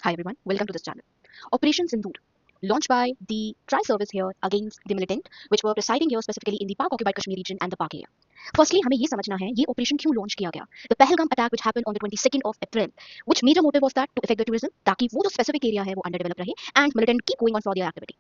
Hi everyone, welcome to this channel. Operation Sindoor, launched by the Tri-Service here against the militant, which were residing here specifically in the Pak-occupied Kashmir region and the Pak area. Firstly, हमें ये समझना है ये operation क्यों launch किया गया. The Pahalgam attack which happened on the 22nd of April, which major motive was that to affect the tourism, ताकि वो जो specific area है वो underdeveloped रहे and militant keep going on for their activity.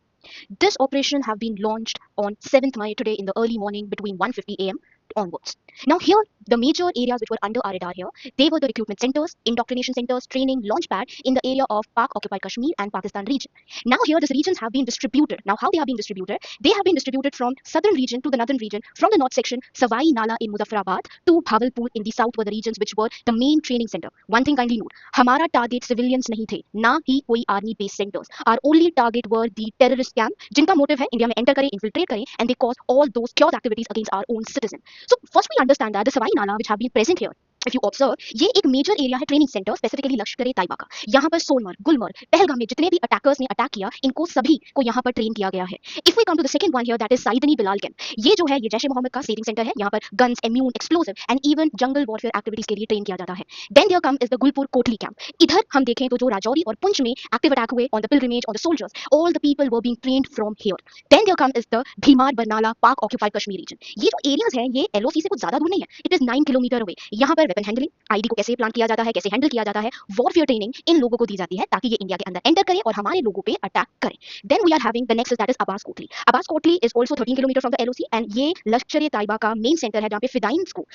This operation have been launched on 7th May today in the early morning between 1:50 a.m. onwards. Now here, the major areas which were under our radar here, they were the recruitment centers, indoctrination centers, training, launchpad in the area of Pak occupied Kashmir and Pakistan region. Now here, these regions have been distributed. Now how they have been distributed? They have been distributed from southern region to the northern region, from the north section, Savai Nala in Muzaffarabad to Bhavalpur in the south were the regions which were the main training center. One thing kindly note, हमारा target civilians नहीं थे, ना ही कोई army based centers. Our only target were the terrorist camp, जिनका motive है India में enter करें, infiltrate करें, and they cause all those chaos activities against our own citizens. So first we understand that the Savai Nala which have been present here, if you observe, ये एक major area है training centre specifically लश्कर तैयबा का. यहाँ पर सोनमर्ग, गुलमर्ग, पहलगाम में जितने भी attackers ने अटैक किया, इनको सभी को यहाँ पर ट्रेन किया गया है. If we come to the second one here, that is Syedna Bilal camp. ये जो है ये जैश ए मोहम्मद का सेटिंग सेंटर है. यहाँ पर guns, immune, explosive and even jungle warfare activities के लिए ट्रेन किया जाता है. Then there come is the Gulpur Kotli camp. इधर हम देखें तो जो राजौरी और पुंछ में एक्टिव अटैक हुए on the pilgrimage on the soldiers, all the people were being trained from here. Then there come is the Bhimber Barnala Pak occupied Kashmir reason. ये जो एरियाज है ये एलओसी से कुछ ज्यादा दूर नहीं है. It is 9 kilometre away. यहाँ पर वेपन हैंडलिंग, आईडी को कैसे प्लान किया जाता है, कैसे हैंडल किया जाता है, वॉरफेयर ट्रेनिंग इन लोगों को दी जाती है ताकि ये इंडिया के अंदर एंटर करें और हमारे लोगों पे अटैक करें. Then we are having the next that is Abbas Kotli. Abbas Kotli is also 13 kilometre from the LOC and ये लश्कर ए तैयबा का मेन सेंटर है जहाँ पे फिदाइंस को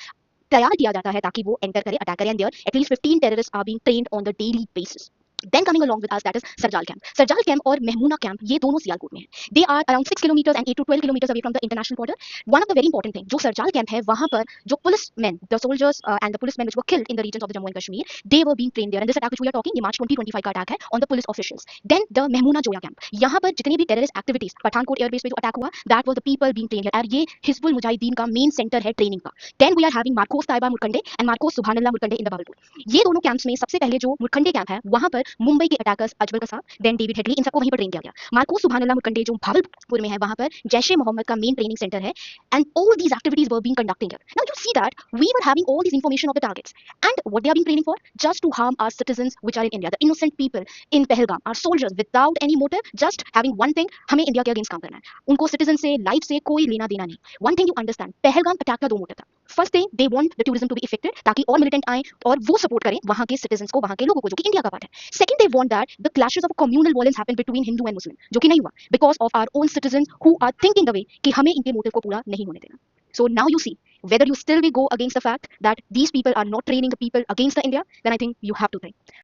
तैयार किया जाता है ताकि वो एंटर करे, अटैक करे, and there at least 15 terrorist are being trained on the daily basis. Then coming along with us, that is Sarjal camp. Sarjal camp और Mehmoona camp ये दोनों सियालकोट में हैं. They are around 6 kilometers and 8 to 12 kilometers away from the international border. One of the very important thing, जो Sarjal camp है वहाँ पर जो policemen, the soldiers and the policemen which were killed in the regions of the Jammu and Kashmir, they were being trained there. And this attack which we are talking, ये March 2025 का attack है on the police officials. Then the Mehmoona Joya camp. यहाँ पर जितने भी terrorist activities, Pathankot airbase पे जो attack हुआ, that was the people being trained here. और ये हिजबुल मुजाहिदीन का main center है training का. Then we are having Marcos Taiba Murkande and Marcos Subhanallah Murkande in the Bawalpur. ये दोनों कैंप्स में सबसे पहले जो मुरखंडे कैंप है वहां पर मुंबई के attackers Ajmal Kasab, then David Headley, इन सबको वहीं पर ट्रेन किया गया. मार्कोस सुभानअल्लाह मुरकंडे जो भावलपुर में है वहां पर जैश ए मोहम्मद का मेन ट्रेनिंग सेंटर है. And all these activities were being conducting here. Now you see that we were having all this information of the targets and what they are being training for, just to harm our citizens which are in India, the innocent people in Pahalgam, our soldiers without any motive, just having one thing, हमें India के against काम करना है. उनको citizen से, life से कोई लेना देना नहीं. One thing you understand, Pahalgam attack का दो मोटिव था. First thing, they want the tourism to be effected ताकि और मिलिटेंट आए और वो सपोर्ट करें वहां के सिटीजंस को, वहां के लोगों को जो कि इंडिया का पार्ट है. Second, they want that the clashes of communal violence happen between Hindu and Muslim, जो कि नहीं हुआ because of our own citizens who are thinking the way कि हमें इनके मोटिव को पूरा नहीं होने देना. So now you see whether you still will go against the fact that these people are not training the people against the India, then I think you have to think.